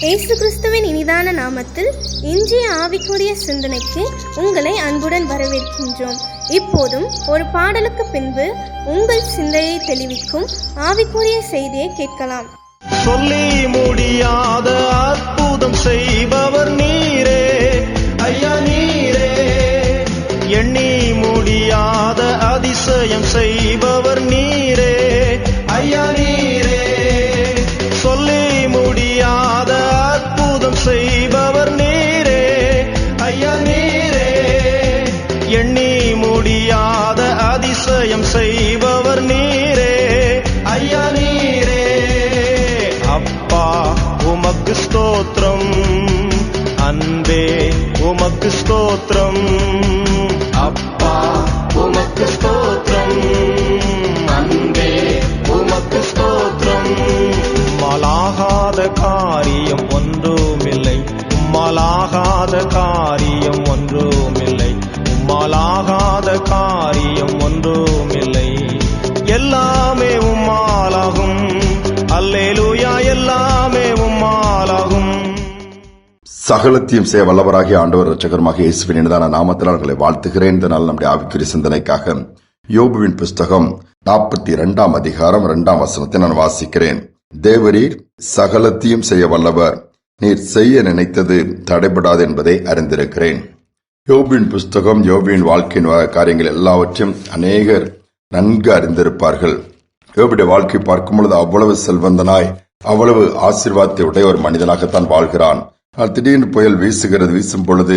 இயேசு கிறிஸ்துவின் இனிதான நாமத்தில் இன்றைய ஆவிக்குரிய சிந்தனைக்கு உங்களை அன்புடன் வரவேற்கின்றோம். இப்போதும் ஒரு பாடலுக்கு பின்பு உங்கள் சிந்தையை தெளிவிக்கும் ஆவிக்குரிய செய்தியை கேட்கலாம். சொல்லி முடியாத அற்புதம் செய்பவர் நீரே ஐயா, நீரே. எண்ணி முடியாத அதிசயம் செய்பவர் நீரே ஐயா, நீரே. சொல்லி முடியாத அற்புதம் செய்பவர் நீரே ஐயா, நீரே. எண்ணி முடியாத அதிசயம் செய்பவர் நீரே ஐயா, நீரே. அப்பா உமக்கு ஸ்தோத்திரம், அன்பே உமக்கு ஸ்தோத்திரம். அப்பா உமக்கு ஸ்தோத்திரம், அன்பே உமக்கு ஸ்தோத்திரம். உம்மாலாகாத காரியம் ஒன்றுமில்லை, உம்மாலாகாத காரியம் ஒன்றுமில்லை, உம்மாலாகாத காரியம் ஒன்றுமில்லை. எல்லாமே உம்மாலாகும், அல்லேலூயா, எல்லாமே உம்மாலாகும். சகலத்தையும் செய்ய வல்லவராகிய ஆண்டவர் இரட்சகருமாக இயேசுவின் இனிதான நாமத்தினால் உங்களை வாழ்த்துகிறேன். இந்த நாள் நம்முடைய ஆவிக்குரிய சிந்தனைக்காக யோபுவின் புஸ்தகம் 42 அதிகாரம் 2 வசனத்தை நான் வாசிக்கிறேன். தேவரீர் சகலத்தையும் செய்ய வல்லவர், நீர் செய்ய நினைத்தது தடைபடாது என்பதை அறிந்திருக்கிறேன். யோபுவின் புஸ்தகம், யோபுவின் வாழ்க்கையின் காரியங்கள் எல்லாவற்றையும் அநேகர் நன்கு அறிந்திருப்பார்கள். யோபுடைய வாழ்க்கை பார்க்கும் பொழுது அவ்வளவு செல்வந்தனாய், அவ்வளவு ஆசீர்வாதத்தை உடைய ஒரு மனிதனாகத்தான் வாழ்கிறான். திடீர்னு புயல் வீசுகிறது. வீசும் பொழுது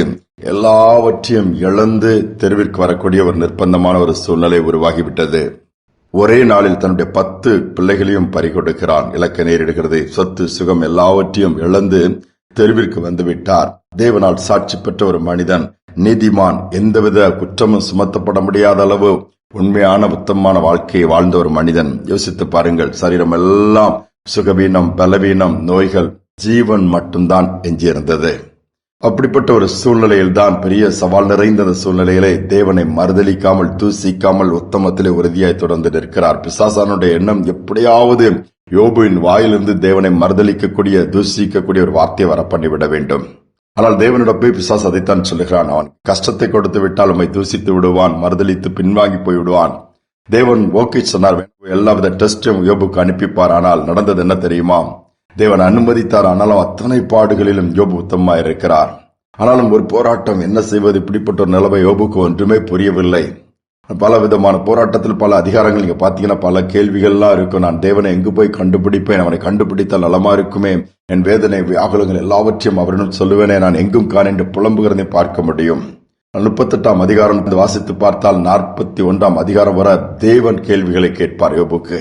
எல்லாவற்றையும் இழந்து தெருவிற்கு வரக்கூடிய ஒரு நிர்பந்தமான ஒரு சூழ்நிலை உருவாகிவிட்டது. ஒரே நாளில் தன்னுடைய 10 பிள்ளைகளையும் பறிகொடுக்கிறான். இழக்க நேரிடுகிறது. சொத்து சுகம் எல்லாவற்றையும் இழந்து தெருவிற்கு வந்துவிட்டார். தேவனால் சாட்சி பெற்ற ஒரு மனிதன், நீதிமான், எந்தவித குற்றமும் சுமத்தப்பட முடியாத அளவு உண்மையான உத்தமமான வாழ்க்கையை வாழ்ந்த ஒரு மனிதன். யோசித்து பாருங்கள். சரீரம் எல்லாம் சுகவீனம், பலவீனம், நோய்கள், ஜீவன் மட்டும்தான் எஞ்சியிருந்தது. அப்படிப்பட்ட ஒரு சூழ்நிலையில் தான், பெரிய சவால் நிறைந்த சூழ்நிலையிலே தேவனை மறுதலிக்காமல், தூசிக்காமல், உத்தமத்திலே உறுதியாய் தொடர்ந்து நிற்கிறார். பிசாசானுடைய எண்ணம் எப்படியாவது யோபுவின் வாயிலிருந்து தேவனை மறுதலிக்கக்கூடிய, தூசிக்கக்கூடிய ஒரு வார்த்தையை வர பண்ணிவிட வேண்டும். ஆனால் தேவனிடம் போய் பிசாசு அதைத்தான் சொல்லுகிறான். அவன் கஷ்டத்தை கொடுத்து விட்டால் உம்மை தூசித்து விடுவான், மறுதலித்து பின்வாங்கி போய்விடுவான். தேவன் ஓகே சொன்னார். எல்லாவித டெஸ்டும் யோபுக்கு அனுப்பிப்பார். ஆனால் நடந்தது என்ன தெரியுமா? தேவன் அனுமதித்தார். ஆனாலும் அத்தனை பாடுகளிலும் யோபு உத்தமமாயிருக்கிறார். ஆனாலும் ஒரு போராட்டம், என்ன செய்வது? இப்படிப்பட்ட ஒரு நிலைமை யோபுக்கு ஒன்றுமே புரியவில்லை. பல விதமான போராட்டத்தில் பல அதிகாரங்கள் நீங்க பாத்தீங்கன்னா பல கேள்விகள்லாம் இருக்கும். நான் தேவனை எங்கு போய் கண்டுபிடிப்பேன்? அவனை கண்டுபிடித்தால் நலமா இருக்குமே. என் வேதனை வியாகுலங்கள் எல்லாவற்றையும் அவரிடம் சொல்லுவேனே, நான் எங்கும் காண என்று புலம்புகிறதை பார்க்க முடியும். 38 அதிகாரம் வாசித்து பார்த்தால் 41 அதிகாரம் வர தேவன் கேள்விகளை கேட்பார் யோபுக்கு.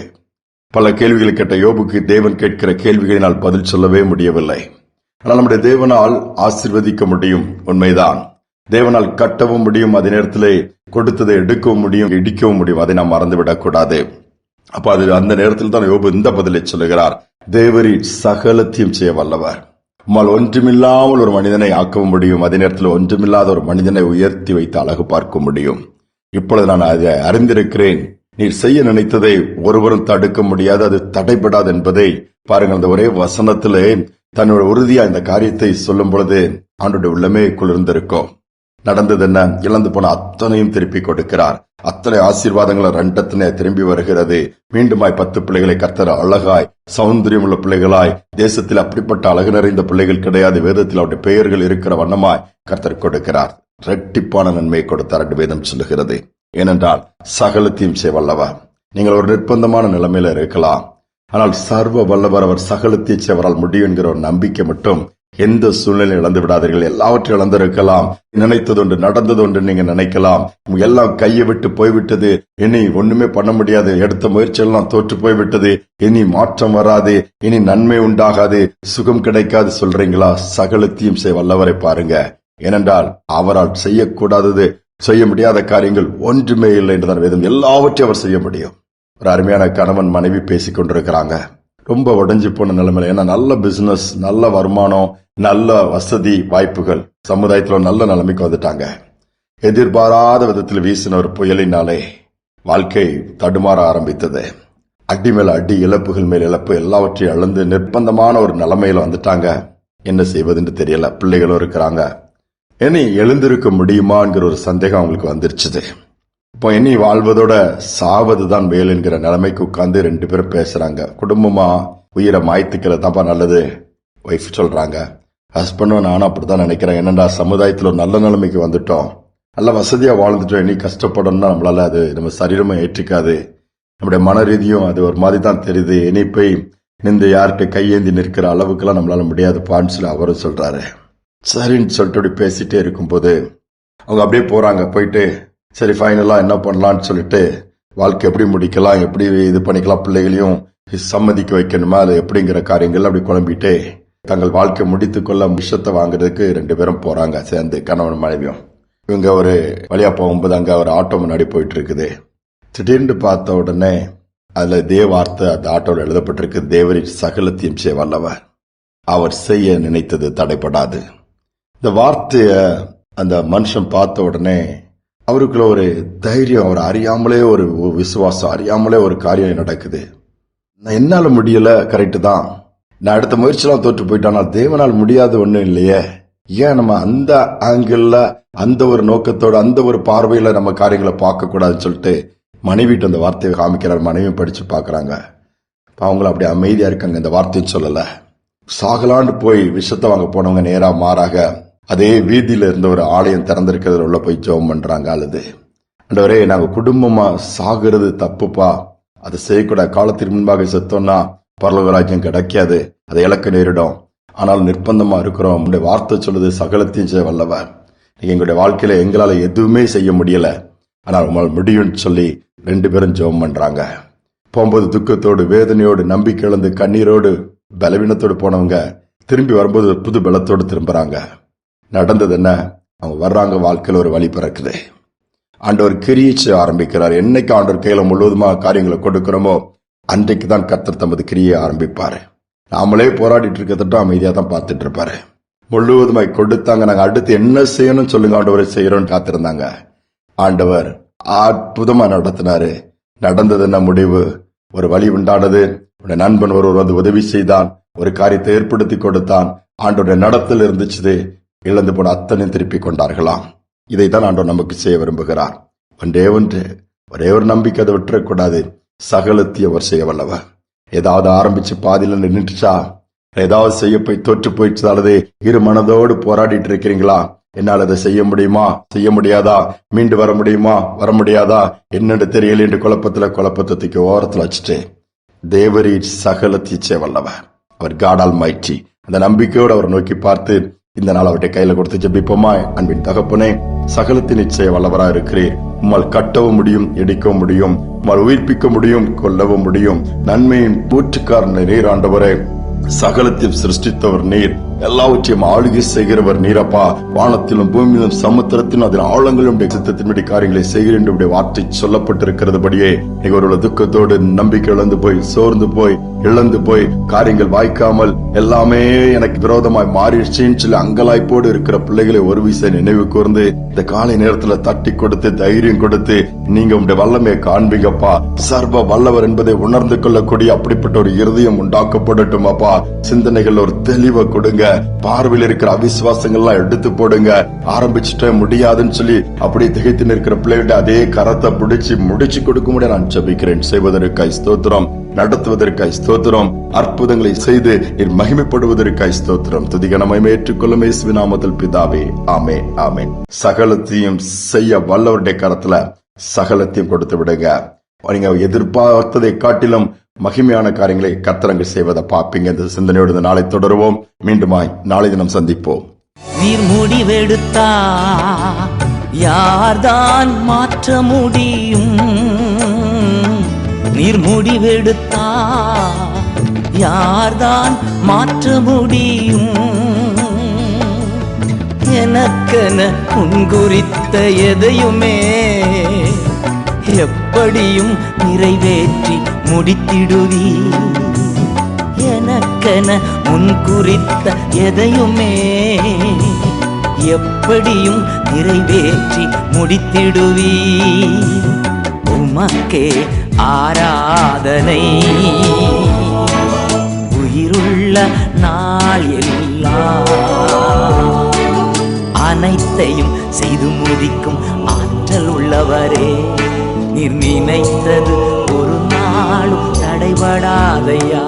பல கேள்விகளை கேட்ட யோபுக்கு தேவன் கேட்கிற கேள்விகளினால் பதில் சொல்லவே முடியவில்லை. ஆனால் நம்முடைய தேவனால் ஆசீர்வதிக்க முடியும், உண்மைதான். தேவனால் கட்டவும் முடியும், அதே நேரத்திலே கொடுத்ததை எடுக்கவும் முடியும், இடிக்கவும் முடியும். அதை நாம் மறந்துவிடக் கூடாது. அப்ப அது அந்த நேரத்தில் தான் யோபு இந்த பதிலை சொல்லுகிறார். தேவரீர் சகலத்தையும் செய்ய வல்லவர், உம்மால் ஒன்றுமில்லாமல் ஒரு மனிதனை ஆக்கவும் முடியும், அதே நேரத்தில் ஒன்றுமில்லாத ஒரு மனிதனை உயர்த்தி வைத்து அழகு பார்க்க முடியும். இப்பொழுது நான் அதை அறிந்திருக்கிறேன். நீர் செய்ய நினைத்ததை ஒருவரும் தடுக்க முடியாது, அது தடைபடாது என்பதை பாருங்கள். அந்த ஒரே வசனத்திலே தன்னோட உறுதியா இந்த காரியத்தை சொல்லும் பொழுது ஆண்டோட உள்ளமே குளிர்ந்திருக்கும். நடந்தது என்ன? இழந்து போன அத்தனையும் திருப்பி கொடுக்கிறார். அத்தனை ஆசீர்வாதங்களை ரெண்டத்தினே திரும்பி வருகிறது. மீண்டுமாய் 10 பிள்ளைகளை கர்த்தர் அழகாய், சௌந்தரியம் உள்ள பிள்ளைகளாய், தேசத்தில் அப்படிப்பட்ட அழகு நிறைந்த பிள்ளைகள் கிடையாது, வேதத்தில் அவருடைய பெயர்கள் இருக்கிற வண்ணமாய் கர்த்தர் கொடுக்கிறார். இரட்டிப்பான நன்மையை கொடுத்தார் என்று வேதம் சொல்லுகிறது. ஏனென்றால் சகலத்தையும் செய்ய வல்லவர். நீங்கள் ஒரு நிர்பந்தமான நிலைமையில இருக்கலாம், ஆனால் சர்வ வல்லவர், அவர் சகலத்தையும் செய்வரால் முடியும் என்கிற ஒரு நம்பிக்கை மட்டும் எந்த சூழ்நிலை இழந்து விடாதீர்கள். எல்லாவற்றையும் இழந்திருக்கலாம். நினைத்தது ஒன்று, நடந்தது ஒன்று நீங்க நினைக்கலாம். எல்லாம் கையை விட்டு போய்விட்டது, இனி ஒண்ணுமே பண்ண முடியாது, எடுத்த முயற்சியெல்லாம் தோற்று போய்விட்டது, இனி மாற்றம் வராது, இனி நன்மை உண்டாகாது, சுகம் கிடைக்காது சொல்றீங்களா? சகலத்தையும் செய்ய வல்லவரை பாருங்க. ஏனென்றால் அவரால் செய்யக்கூடாதது, செய்ய முடியாத காரியங்கள் ஒன்றுமே இல்லை என்றுதான் வேதம். எல்லாவற்றையும் அவர் செய்ய முடியும். ஒரு அருமையான கணவன் மனைவி பேசிக் கொண்டிருக்கிறாங்க. ரொம்ப உடைஞ்சு போன நிலைமையில, ஏன்னா நல்ல பிசினஸ், நல்ல வருமானம், நல்ல வசதி வாய்ப்புகள், சமுதாயத்தில் நல்ல நிலைமைக்கு வந்துட்டாங்க. எதிர்பாராத விதத்தில் வீசின ஒரு புயலினாலே வாழ்க்கை தடுமாற ஆரம்பித்தது. அடி மேல அடி, இழப்புகள் மேல் இழப்பு, எல்லாவற்றையும் இழந்து நிர்பந்தமான ஒரு நிலைமையில வந்துட்டாங்க. என்ன செய்வதுன்னு தெரியல. பிள்ளைகளும் இருக்கிறாங்க. இனி எழுந்திருக்க முடியுமாங்கிற ஒரு சந்தேகம் அவங்களுக்கு வந்துருச்சுது. இப்போ இனி வாழ்வதோட சாவதுதான் மேல் என்கிற நிலைமைக்கு உட்கார்ந்து 2 பேரும் பேசுறாங்க. குடும்பமா உயிரை மாய்த்துக்கிறது தான்ப்பா நல்லது ஒய்ஃப் சொல்றாங்க. ஹஸ்பண்டும் நானும் அப்படித்தான் நினைக்கிறேன். என்னடா சமுதாயத்தில் ஒரு நல்ல நிலைமைக்கு வந்துட்டோம், நல்ல வசதியா வாழ்ந்துட்டோம், இனி கஷ்டப்படணும்னா நம்மளால அது நம்ம சரீரமும் ஏற்றிக்காது, நம்முடைய மன ரீதியும் அது ஒரு மாதிரி தான் தெரியுது, இனி போய் இந்த யார்கிட்ட கையேந்தி நிற்கிற அளவுக்குலாம் நம்மளால முடியாதுப்பான்னு சொல்லி அவரும் சொல்றாரு. சரின்னு சொல்லிட்டு அப்படி பேசிட்டே இருக்கும்போது அவங்க அப்படியே போறாங்க. போயிட்டு சரி ஃபைனலா என்ன பண்ணலான்னு சொல்லிட்டு வாழ்க்கை எப்படி முடிக்கலாம், எப்படி இது பண்ணிக்கலாம், பிள்ளைகளையும் சம்மதிக்க வைக்கணுமா, அது எப்படிங்கிற காரியங்கள் அப்படி குழம்பிட்டே தங்கள் வாழ்க்கை முடித்து கொள்ள விஷத்தை வாங்குறதுக்கு 2 பேரும் போறாங்க சேர்ந்து, கணவன் மனைவியும். இவங்க ஒரு வழியா போகும்போது அங்க ஒரு ஆட்டோ முன்னாடி போயிட்டு இருக்குது. திடீர்னு பார்த்த உடனே அதுல இதே வார்த்தை அந்த ஆட்டோவில் எழுதப்பட்டிருக்கு, தேவரின் சகலத்தையும் செய்ய வல்லவர், அவர் செய்ய நினைத்தது தடைப்படாது. இந்த வார்த்தைய அந்த மனுஷன் பார்த்த உடனே அவருக்குள்ள ஒரு தைரியம், அவர் அறியாமலே ஒரு விசுவாசம், அறியாமலே ஒரு காரியம் நடக்குது. நான் என்னால முடியல, கரெக்டு தான், நான் அடுத்த முயற்சியெல்லாம் தோற்று போயிட்டான், தேவனால் முடியாது ஒண்ணும் இல்லையே, ஏன் நம்ம அந்த ஆங்கிள் அந்த ஒரு நோக்கத்தோட அந்த ஒரு பார்வையில நம்ம காரியங்களை பார்க்க கூடாதுன்னு சொல்லிட்டு மனைவிட்டு அந்த வார்த்தையை காமிக்கிறார். மனைவி படிச்சு பாக்குறாங்க. அவங்களும் அப்படி அமைதியா இருக்காங்க. இந்த வார்த்தையும் சொல்லல. சாகலாண்டு போய் விஷத்தை வாங்க போனவங்க நேரா மாறாக அதே வீதியில இருந்த ஒரு ஆலயம் திறந்திருக்கிறதுல உள்ள போய் ஜெபம் பண்றாங்க. அழுது, ஆண்டவரே நாங்க குடும்பமா சாகிறது தப்புப்பா, அதை செய்யக்கூடாது, காலத்திற்கு முன்பாக செத்தோம்னா பரலோக ராஜ்யம் கிடைக்காது, அதை இழக்க நேரிடும், ஆனால் நிர்பந்தமா இருக்கிறோம், உங்களுடைய வார்த்தை சொல்லுது சகலத்தையும் செய்ய வல்லவர், எங்களுடைய வாழ்க்கையில எங்களால எதுவுமே செய்ய முடியல, ஆனால் உங்களால் முடியும்னு சொல்லி 2 பேரும் ஜெபம் பண்றாங்க. போகும்போது துக்கத்தோடு வேதனையோடு நம்பிக்கை இழந்து கண்ணீரோடு பலவீனத்தோடு போனவங்க திரும்பி வரும்போது புது பலத்தோடு திரும்புறாங்க. நடந்தது என்ன, அவங்க வர்றாங்க, வாழ்க்கையில் ஒரு வழி பிறக்குது. ஆண்டவர் கிரியை செய்ய ஆரம்பிக்கிறார். என்னைக்கு ஆண்டவர் கையில முழுவதுமா காரியங்களை கொடுக்கிறோமோ அன்றைக்கு தான் கர்த்தர் தமது கிரியை ஆரம்பிப்பாரு. நாமளே போராடிட்டு இருக்கிறத அமைதியா தான் பார்த்துட்டு இருப்பாரு. முழுவதுமாய் கொடுத்தாங்க. நாங்க அடுத்து என்ன செய்யணும்னு சொல்லுங்க ஆண்டவரை செய்யறோம்னு காத்திருந்தாங்க. ஆண்டவர் அற்புதமா நடத்தினாரு. நடந்தது என்ன முடிவு, ஒரு வழி உண்டானது. நண்பன் ஒருவர் வந்து உதவி செய்தான், ஒரு காரியத்தை ஏற்படுத்தி கொடுத்தான். ஆண்டோட நடத்தல் இருந்துச்சு. இழந்து போன அத்தனையும் திருப்பி கொண்டார்களாம். இதைத்தான் ஆண்டவர் நமக்கு செய்ய விரும்புகிறார். ஒன்றே ஒரு நம்பிக்கை அதை விட்டுறக்கூடாது. சகலத்தையும் அவர் செய்ய வல்லவர். ஏதாவது ஆரம்பிச்சு பாதியில நின்றுச்சா, ஏதாவது செய்ய போய் தோற்று போயிடுச்சு, அல்லது இரு மனதோடு போராடிட்டு இருக்கிறீங்களா, என்னால் அதை செய்ய முடியுமா, செய்ய முடியாதா, மீண்டு வர முடியுமா, வர முடியாதா, என்னென்னு தெரியல என்று குழப்பத்தை ஓரத்தில் வச்சுட்டு தேவரீ சகலத்தையும் செய்ய வல்லவர், அவர் காட் ஆல்மைட்டி, அந்த நம்பிக்கையோடு அவர் நோக்கி பார்த்து இந்த நாள் அவருடைய கையில கொடுத்து ஜெபிப்போமா. அன்பின் தகப்பனே, சகலத்தின் நிச்சய வல்லவராக இருக்கிறீர். உம்மால் கட்டவும் முடியும், இடிக்கவும் முடியும், உம்மால் உயிர்ப்பிக்க முடியும், கொல்லவும் முடியும். நன்மையின் பூற்றுக்காரன் நீர் ஆண்டவரே, சகலத்தையும் சிருஷ்டித்தவர் நீர், எல்லாவற்றையும் ஆளுகை செய்கிறவர் நீரப்பா. வானத்திலும் பூமியிலும் சமுத்திரத்திலும் அதன் ஆழங்களும் சித்தத்தின்படி காரியங்களை செய்கிறேன் என்று வார்த்தை சொல்லப்பட்டிருக்கிறதுபடியே நீங்க ஒரு துக்கத்தோடு நம்பிக்கை இழந்து போய் சோர்ந்து போய் இழந்து போய் காரியங்கள் வாய்க்காமல் எல்லாமே எனக்கு விரோதமாய் மாறிடுச்சுன்னு சொல்லி அங்கலாய்ப்போடு இருக்கிற பிள்ளைகளை ஒரு விசை நினைவு கூர்ந்து இந்த காலை நேரத்துல தட்டி கொடுத்து தைரியம் கொடுத்து நீங்க உங்களுடைய வல்லமையை காண்பீங்கப்பா. சர்வ வல்லவர் என்பதை உணர்ந்து கொள்ளக்கூடிய அப்படிப்பட்ட ஒரு இருதயம் உண்டாக்கப்படட்டும் அப்பா. சிந்தனைகள் ஒரு தெளிவை கொடுங்க. பார்வையில் இருக்கிற அவிசுவாசங்கள்லாம் எடுத்து போடுங்க. ஆரம்பிச்சுட்டே முடியாதுன்னு சொல்லி அப்படியே திகைத்து நிற்கிற பிள்ளைகிட்ட அதே கரத்தை பிடிச்சு முடிச்சு கொடுக்க முடியாது நான் ஜெபிக்கிறேன். செய்வதற்காய் ஸ்தோத்திரம், நடத்துவதற்காய் ஸ்தோத்திரம், அற்புதங்களை செய்து நீர் மகிமைப்படுவதற்காய் ஸ்தோத்திரம். துதிகனமை ஏற்றுக்கொள்ளும் இயேசுவின் நாமத்தில் பிதாவே, ஆமே ஆமே. சகலத்தையும் செய்ய வல்லவருடைய கரத்துல சகலத்தையும் கொடுத்து விடுங்க. நீங்க எதிர்பார்த்ததை காட்டிலும் மகிமையான காரியங்களை கர்த்தரங்க செய்வதை பார்ப்பீங்க. இந்த சிந்தனையோடு நாளை தொடருவோம். மீண்டுமாய் நாளை தினம் சந்திப்போம். நீர் முடிவெடுத்தா யார்தான் மாற்ற முடியும்? நீர் முடிவெடுத்தா யார்தான் மாற்ற முடியும்? எனக்கென முன்குறித்த எதையுமே எப்படியும் நிறைவேற்றி முடித்திடுவி. எனக்கென முன்குறித்த எதையுமே எப்படியும் நிறைவேற்றி முடித்திடுவி. உமக்கே ஆராதனை உயிருள்ள நாள் எல்லாம் அனைத்தையும் செய்து முடிக்கும் ஆற்றல் உள்ளவரே, நீர் நினைத்தது ஒரு நாளும் தடைபடாதையா.